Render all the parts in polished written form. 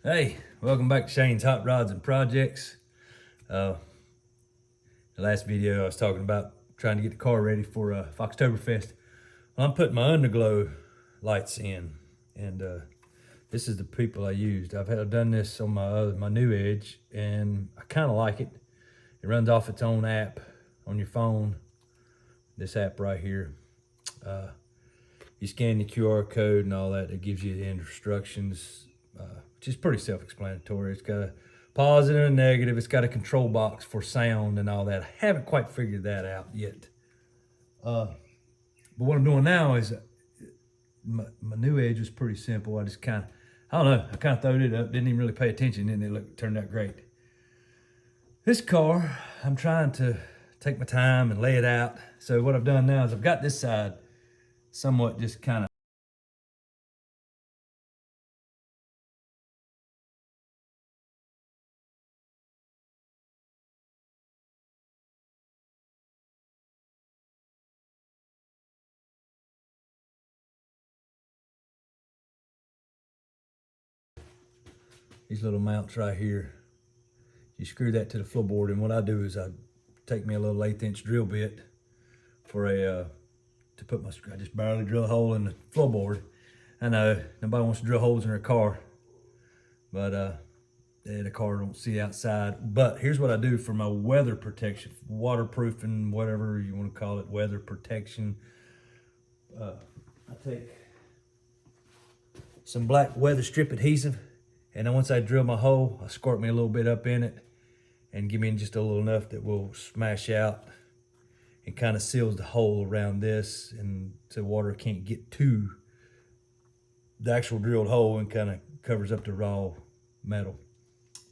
Hey, welcome back to Shane's Hot Rods and Projects. Uh, the last video I was talking about trying to get the car ready for Foxtoberfest. Well, I'm putting my underglow lights in, and this is the people I used. I've done this on my new Edge, and I kind of like it. It runs off its own app on your phone. This app right here. You scan the QR code and all that. It gives you the instructions, which is pretty self-explanatory. It's got a positive and negative. It's got a control box for sound and all that. I haven't quite figured that out yet. But what I'm doing now is my new Edge was pretty simple. I just I don't know, I kind of throwed it up, didn't even really pay attention, and it turned out great. This car, I'm trying to take my time and lay it out. So what I've done now is I've got this side somewhat just kind of these little mounts right here. You screw that to the floorboard, and what I do is I take me a little 1/8" drill bit for to put I just barely drill a hole in the floorboard. I know nobody wants to drill holes in their car, but the car don't see outside. But here's what I do for my weather protection, waterproofing, whatever you want to call it, weather protection. I take some black weather strip adhesive, and then once I drill my hole, I squirt me a little bit up in it and give me just a little enough that will smash out and kind of seals the hole around this, and so water can't get to the actual drilled hole, and kind of covers up the raw metal,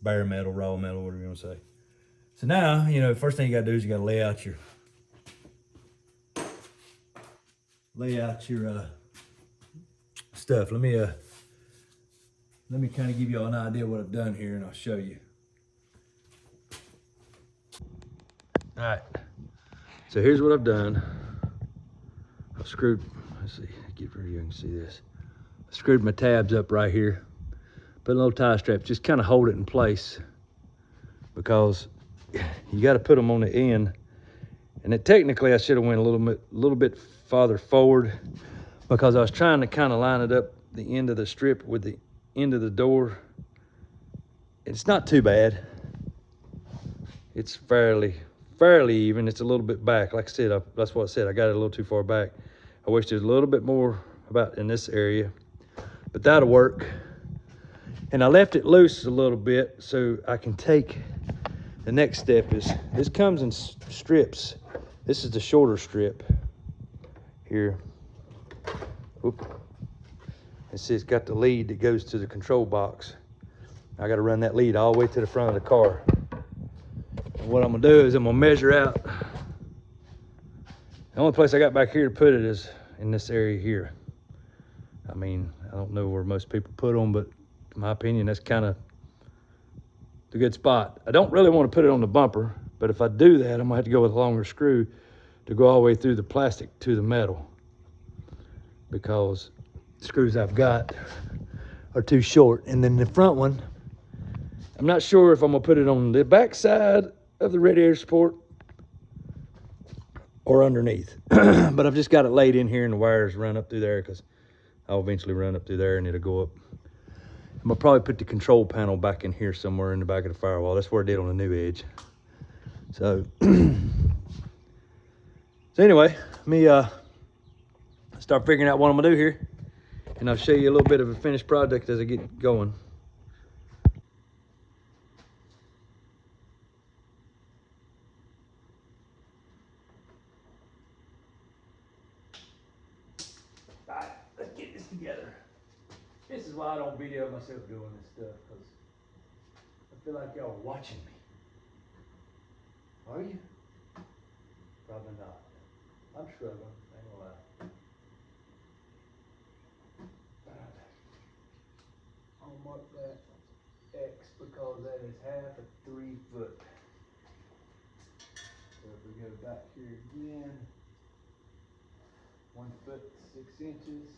bare metal, raw metal, whatever you want to say. So now, first thing you gotta do is you gotta lay out your stuff. Let me kind of give you all an idea what I've done here, and I'll show you. All right. So here's what I've done. I've screwed. Let's see. Get where you can see this. I screwed my tabs up right here. Put a little tie strap, just kind of hold it in place, because you got to put them on the end. And technically I should have went a little bit farther forward, because I was trying to kind of line it up the end of the strip with the end of the door. It's not too bad. It's fairly even. It's a little bit back. Like I said, that's what I said. I got it a little too far back. I wish there's a little bit more about in this area, but that'll work. And I left it loose a little bit so I can take the next step. Is this comes in strips. This is the shorter strip here. Oop. It's got the lead that goes to the control box. I got to run that lead all the way to the front of the car. And what I'm gonna do is I'm gonna measure out. The only place I got back here to put it is in this area here. I mean, I don't know where most people put them, but in my opinion, that's kind of the good spot. I don't really want to put it on the bumper, but if I do that, I'm gonna have to go with a longer screw to go all the way through the plastic to the metal, because the screws I've got are too short. And then the front one, I'm not sure if I'm gonna put it on the back side of the radiator support or underneath. But I've just got it laid in here, and the wires run up through there, because I'll eventually run up through there and it'll go up. I'm gonna probably put the control panel back in here somewhere in the back of the firewall. That's where I did on the new Edge. So, so anyway, let me start figuring out what I'm gonna do here, and I'll show you a little bit of a finished project as I get going. All right, let's get this together. This is why I don't video myself doing this stuff, because I feel like y'all are watching me. Are you? Probably not. I'm struggling, ain't gonna lie. I'll mark that X, because that is half a 3 foot. So if we go back here again, 1 foot 6 inches.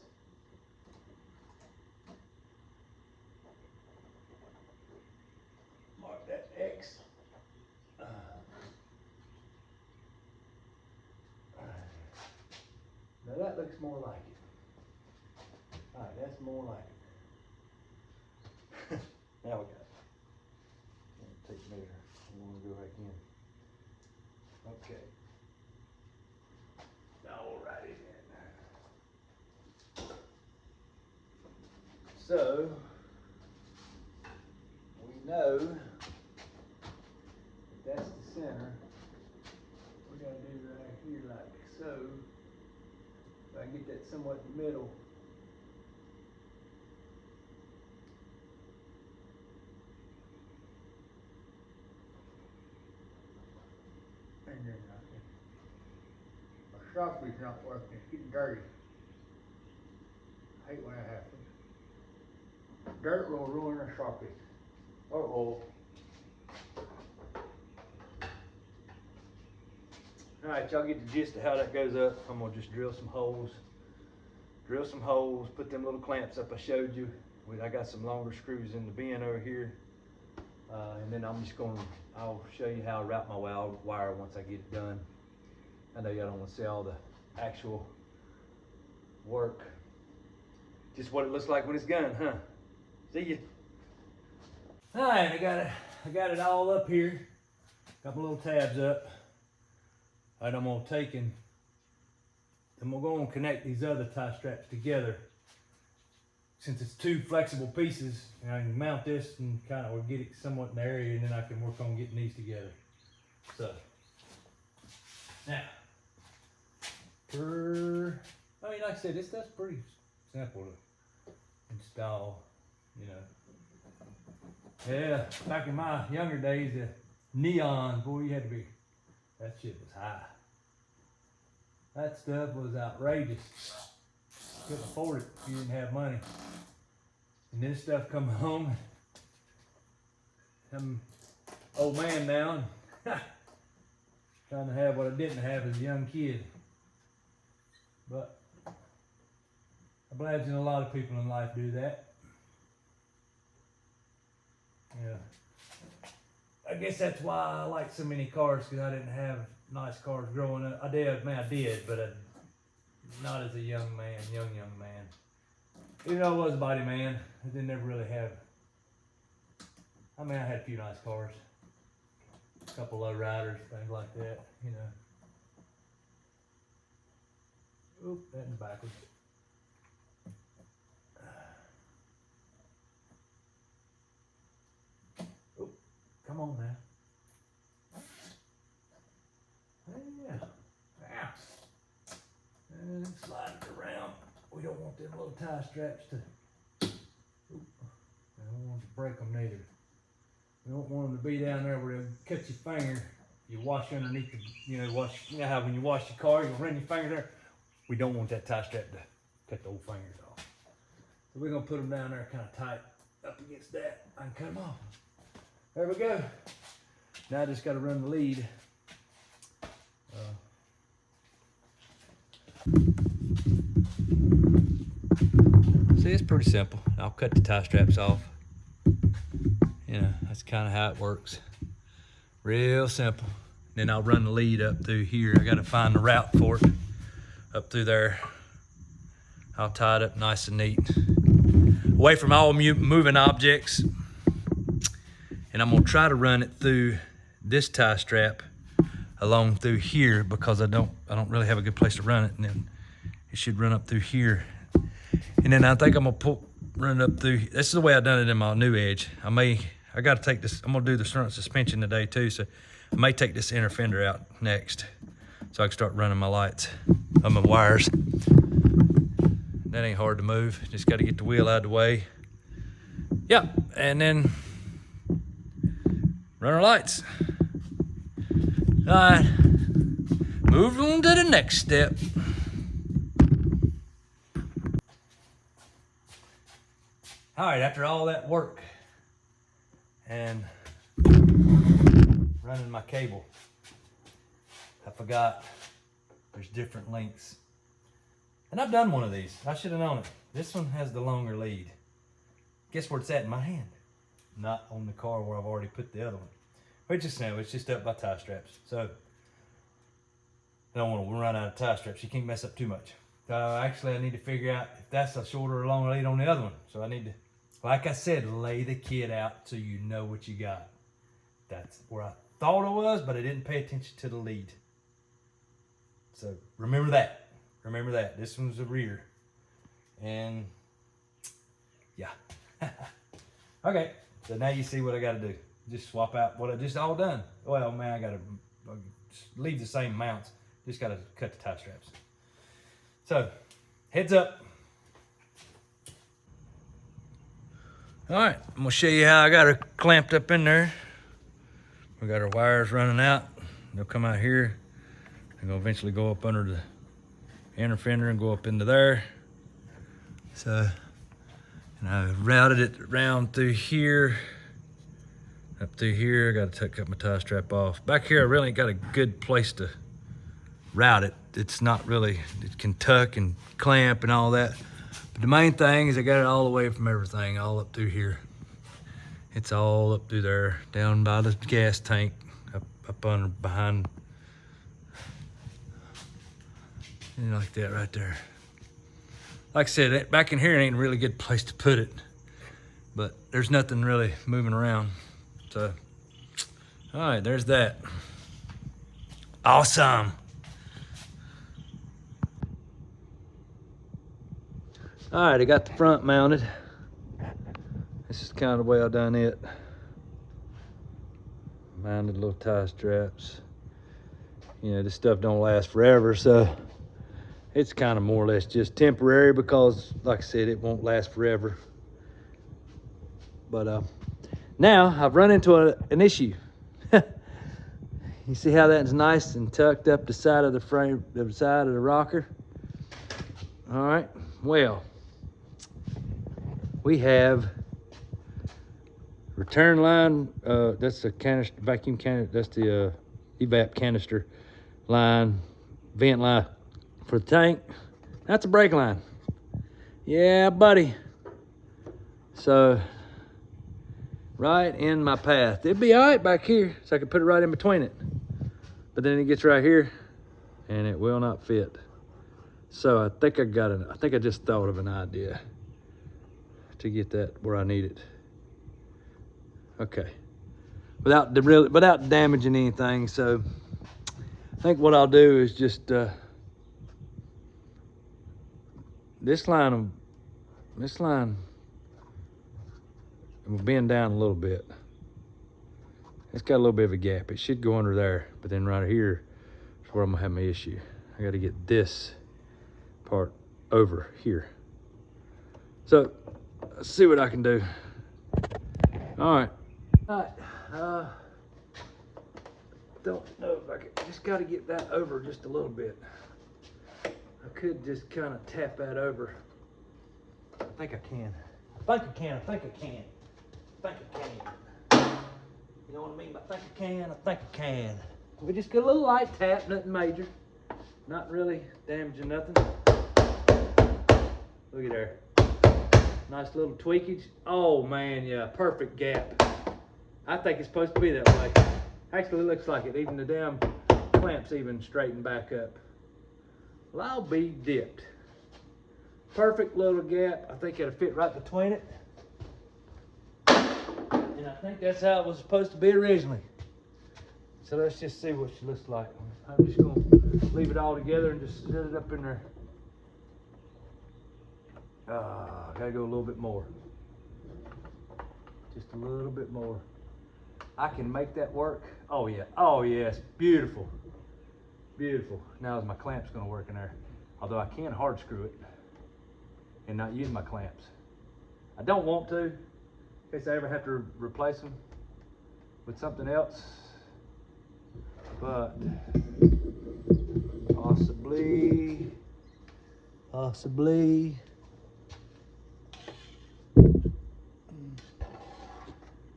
So we know that that's the center. We gotta do right here like so. If I can get that somewhat in the middle. And then my Sharpie's not working, it's getting dirty. I hate when that happens. Dirt will ruin a Sharpie. Uh-oh. Alright, y'all get the gist of how that goes up. I'm gonna just drill some holes. Put them little clamps up I showed you. I got some longer screws in the bin over here. And then I'll show you how I route my wire once I get it done. I know y'all don't want to see all the actual work. Just what it looks like when it's done, huh? See ya. Alright, I got it all up here. Got my little tabs up. Alright, I'm gonna connect these other tie straps together. Since it's two flexible pieces, and I can mount this and kind of get it somewhat in the area, and then I can work on getting these together. So, now, like I said, this stuff's pretty simple to install, you know. Yeah, back in my younger days, the neon, boy, that shit was high. That stuff was outrageous. Couldn't afford it if you didn't have money. And this stuff come home. I'm old man now, trying to have what I didn't have as a young kid. But I imagine a lot of people in life do that. Yeah. I guess that's why I like so many cars, because I didn't have nice cars growing up. I did, but not as a young man. Even though I was a body man, I didn't ever really have. I mean, I had a few nice cars, a couple low riders, things like that, you know. Oop, that's backwards. Oop, come on now. Yeah. And slide it around. We don't want them little tie straps to. Oop, I don't want to break them neither. We don't want them to be down there where they'll cut your finger. You wash underneath the, you know how when you wash your car, you run your finger there. We don't want that tie strap to cut the old fingers off. So we're gonna put them down there kind of tight up against that. I can cut them off. There we go. Now I just got to run the lead. See, it's pretty simple. I'll cut the tie straps off. You know, that's kind of how it works. Real simple. Then I'll run the lead up through here. I got to find the route for it. Up through there. I'll tie it up nice and neat. Away from all moving objects. And I'm going to try to run it through this tie strap along through here, because I don't really have a good place to run it. And then it should run up through here. And then I think I'm gonna run it up through. This is the way I've done it in my new Edge. I got to take this. I'm gonna do the front suspension today too, so I may take this inner fender out next, so I can start running my lights on my wires. That ain't hard to move. Just got to get the wheel out of the way. Yep, and then run our lights. All right, move on to the next step. All right, after all that work and running my cable, I forgot there's different lengths. And I've done one of these. I should have known it. This one has the longer lead. Guess where it's at in my hand? Not on the car where I've already put the other one. But just know, it's just up by tie straps. So I don't want to run out of tie straps. You can't mess up too much. Actually, I need to figure out if that's a shorter or longer lead on the other one. So I need to, like I said, lay the kit out so you know what you got. That's where I thought it was, but I didn't pay attention to the lead. So remember that. Remember that. This one's the rear. And Yeah. Okay, so now you see what I gotta do. Just swap out what I just all done. Well, man, I gotta leave the same mounts. Just gotta cut the tie straps. So, heads up. All right, I'm gonna show you how I got her clamped up in there. We got our wires running out. They'll come out here. They're gonna eventually go up under the inner fender and go up into there. So, and I routed it around through here, up through here. I gotta cut my tie strap off. Back here, I really ain't got a good place to route it. It's not really, it can tuck and clamp and all that. But the main thing is I got it all away from everything, all up through here. It's all up through there, down by the gas tank, up under, behind, and like that right there. Like I said, back in here ain't a really good place to put it, but there's nothing really moving around. So, all right, there's that. Awesome. All right, I got the front mounted. This is kind of the way I done it. Mounted little tie straps. You know, this stuff don't last forever, so it's kind of more or less just temporary because, like I said, it won't last forever. But now I've run into an issue. You see how that's nice and tucked up the side of the frame, the side of the rocker? All right, well, we have return line, that's the canister, vacuum canister, that's the evap canister line, vent line for the tank. That's a brake line. Yeah, buddy. So, right in my path. It'd be all right back here, so I could put it right in between it. But then it gets right here, and it will not fit. So I think I think I just thought of an idea to get that where I need it. Okay, without damaging anything. So I think what I'll do is just this line will bend down a little bit. It's got a little bit of a gap. It should go under there, but then right here is where I'm gonna have my issue. I got to get this part over here. So let's see what I can do. All right. Don't know if I could, just got to get that over just a little bit. I could just kind of tap that over. I think I can. I think I can. I think I can. I think I can. You know what I mean by think I can? I think I can. We just get a little light tap, nothing major. Not really damaging nothing. Look at there. Nice little tweakage. Oh man, yeah, perfect gap. I think it's supposed to be that way. Actually, it looks like it. Even the damn clamps even straightened back up. Well, I'll be dipped. Perfect little gap. I think it'll fit right between it. And I think that's how it was supposed to be originally. So let's just see what she looks like. I'm just gonna leave it all together and just set it up in there. Gotta go a little bit more. Just a little bit more. I can make that work. Oh yeah, oh yes, beautiful. Beautiful. Now is my clamps gonna work in there? Although I can hard screw it and not use my clamps. I don't want to, in case I ever have to replace them with something else. But possibly.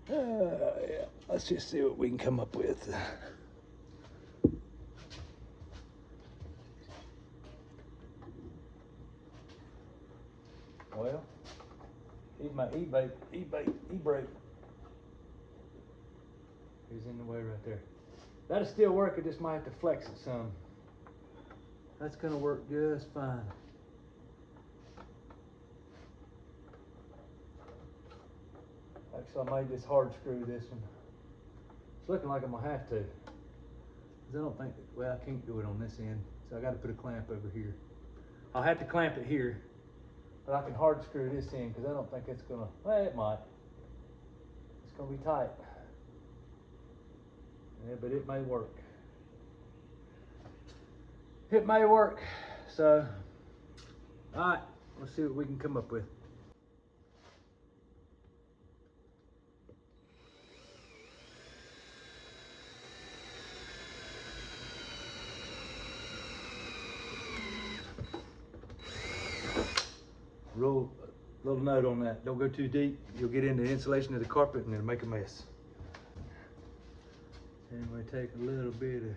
Yeah, let's just see what we can come up with. Well, here's my e-brake is in the way right there. That'll still work, I just might have to flex it some. That's gonna work just fine. Actually, I made this hard screw, this one. It's looking like I'm gonna have to. Cause I don't think, well, I can't do it on this end. So I gotta put a clamp over here. I'll have to clamp it here. But I can hard screw this in because I don't think it's gonna, well, it might. It's gonna be tight. Yeah, but it may work. It may work. So, all right, let's see what we can come up with. Little note on that. Don't go too deep. You'll get into the insulation of the carpet and it'll make a mess. And we take a little bit of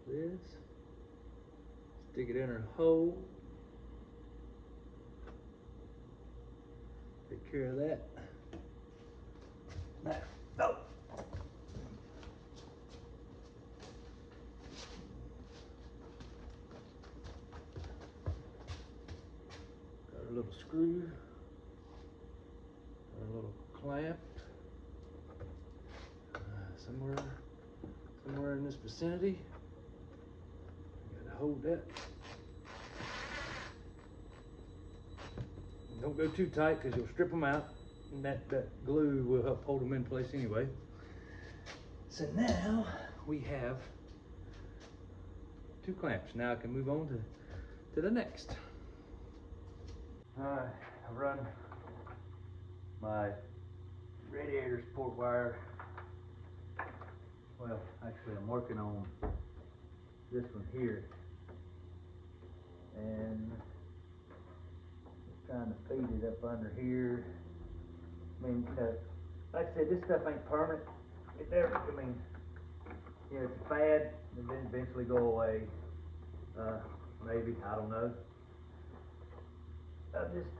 this, stick it in our hole. Take care of that. Now, oh. Got a little screw, got a little clamp. Somewhere in this vicinity. Gotta hold that. Don't go too tight because you'll strip them out, and that glue will help hold them in place anyway. So now we have 2 clamps. Now I can move on to the next. I run my radiator support wire. Well, actually I'm working on this one here, and trying to feed it up under here. I mean, like I said, this stuff ain't permanent. It never, I mean, you know, it's a fad, and then eventually go away. Maybe, I don't know. I'm just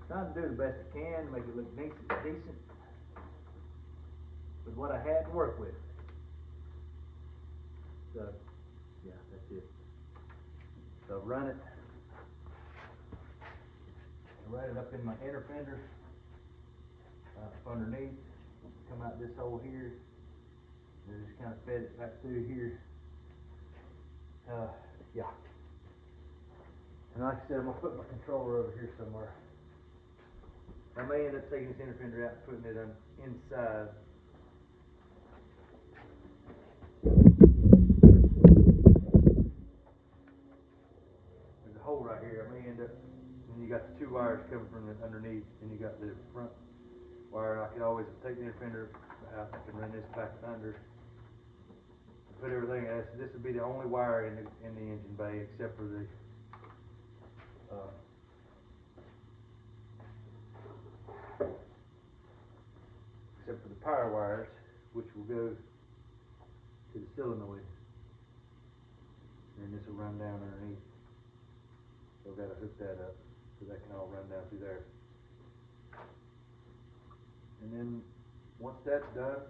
trying to do the best I can, make it look decent with what I had to work with. So, yeah, that's it. So run it. Right it up in my inner fender, up underneath, come out this hole here, and just kind of fed it back through here. Yeah. And like I said, I'm gonna put my controller over here somewhere. I may end up taking this inner fender out and putting it inside. There's a hole right here. I may end up. And you got the 2 wires coming from the underneath, and you got the front wire. I could always take the inner fender out and run this back under. Put everything else. This would be the only wire in the engine bay, except for the power wires, which will go to the solenoid, and this will run down underneath. So I've got to hook that up so that can all run down through there. And then once that's done,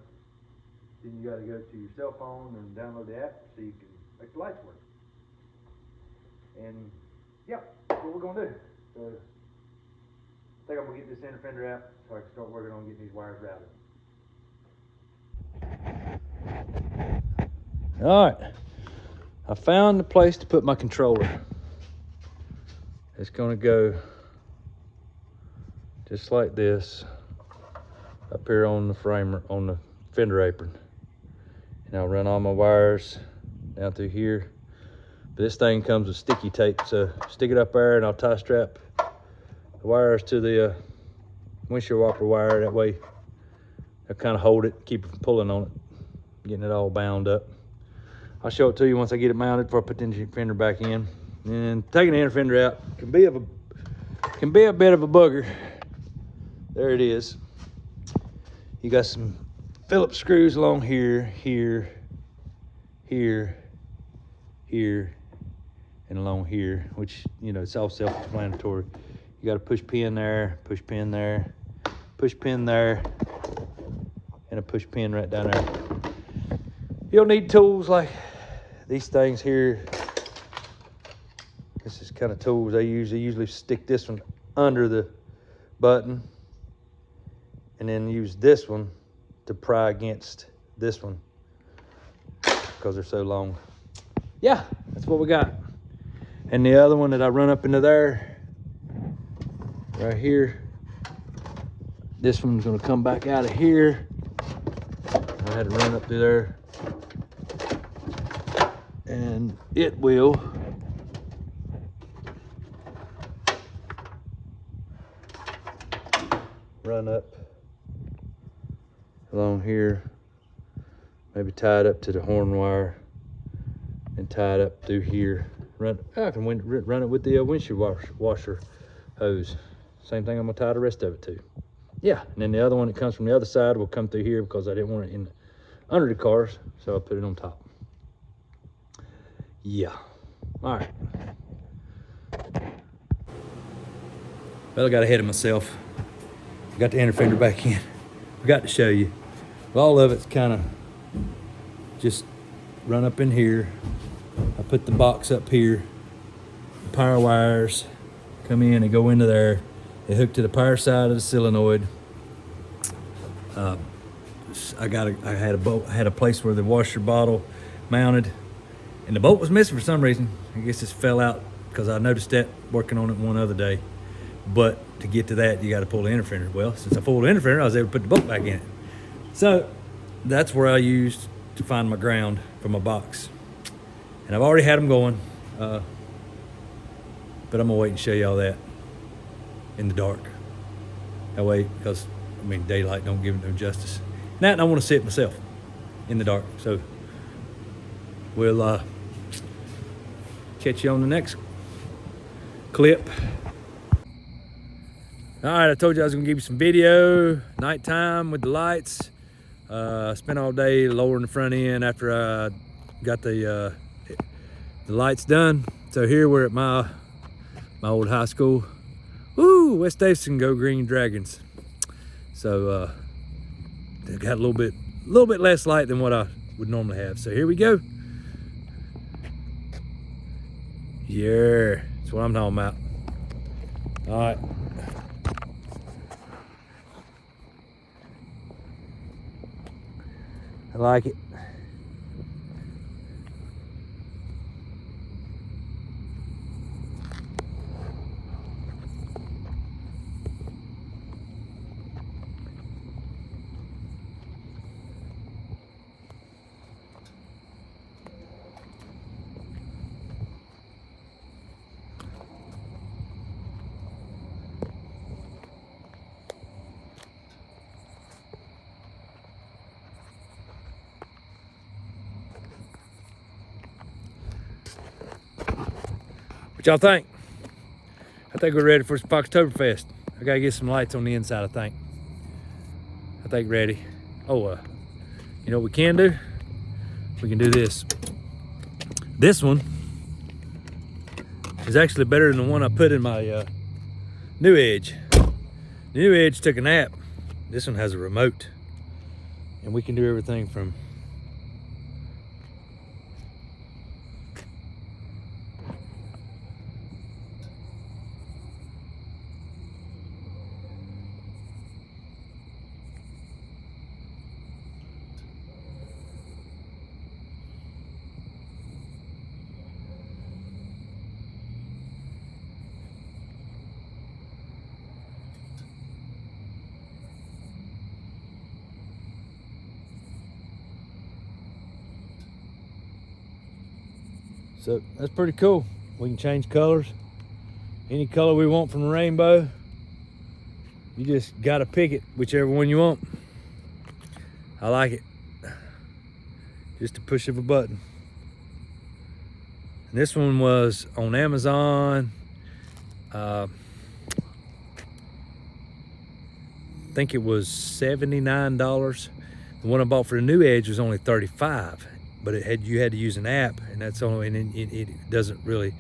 then you got to go to your cell phone and download the app so you can make the lights work. And yeah, that's what we're gonna do. So I think I'm gonna get this inner fender out so I can start working on getting these wires routed. All right, I found the place to put my controller. It's gonna go just like this up here on the framer, on the fender apron. And I'll run all my wires down through here. But this thing comes with sticky tape, so stick it up there and I'll tie strap the wires to the windshield wiper wire. That way they'll kind of hold it, keep it from pulling on it, getting it all bound up. I'll show it to you once I get it mounted before I put the inner fender back in. And taking the inner fender out can be a bit of a booger. There it is. You got some Phillips screws along here, here, and along here, which, you know, it's all self-explanatory. You got a push pin there, push pin there, push pin there, and a push pin right down there. You'll need tools like these things here. This is kind of tools I use. I usually stick this one under the button and then use this one to pry against this one because they're so long. Yeah, that's what we got. And the other one that I run up into there, right here, this one's gonna come back out of here. I had to run up through there, and it will run up along here, maybe tie it up to the horn wire and tie it up through here. I can run it with the windshield washer hose. Same thing I'm gonna tie the rest of it to. Yeah, and then the other one that comes from the other side will come through here because I didn't want it under the cars, so I put it on top. Yeah, all right. Well, I got ahead of myself. Got the inner fender back in. Forgot to show you. All of it's kind of just run up in here. I put the box up here. The power wires come in and go into there. They hook to the power side of the solenoid. I had a place where the washer bottle mounted, and the bolt was missing for some reason. I guess it fell out because I noticed that working on it one other day. But to get to that, you got to pull the inner fender. Well, since I pulled the inner fender, I was able to put the bolt back in it. So that's where I used to find my ground for my box. And I've already had them going, but I'm gonna wait and show you all that in the dark. That way, because I mean, daylight don't give it no justice. Now, and I want to see it myself in the dark. So we'll catch you on the next clip. All right, I told you I was gonna give you some video, nighttime with the lights. I spent all day lowering the front end after I got the lights done. So here we're at my old high school. Woo, West Davidson, go Green Dragons. So they got a little bit less light than what I would normally have. So here we go. Yeah, that's what I'm talking about. All right. I like it. What y'all think? I think we're ready for some Foxtoberfest. I gotta get some lights on the inside, I think ready. Oh, you know what we can do? We can do this. This one is actually better than the one I put in my New Edge. The New Edge took a nap. This one has a remote, and we can do everything from So that's pretty cool. We can change colors, any color we want from the rainbow. You just gotta pick it, whichever one you want. I like it. Just a push of a button. And this one was on Amazon. I think it was $79. The one I bought for the New Edge was only $35. But you had to use an app, and that's only, and it doesn't really,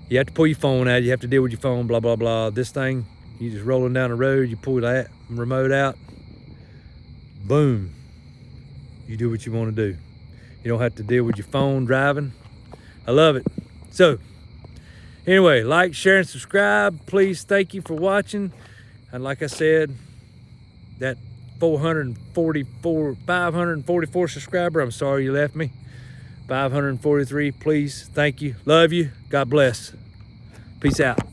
you have to pull your phone out, you have to deal with your phone, blah, blah, blah. This thing, you just rolling down the road, you pull that remote out, boom, you do what you want to do. You don't have to deal with your phone driving. I love it. So, anyway, like, share, and subscribe. Please, thank you for watching. And like I said, that 544 subscriber, I'm sorry you left me, 543. Please, thank you, love you, God bless. Peace out.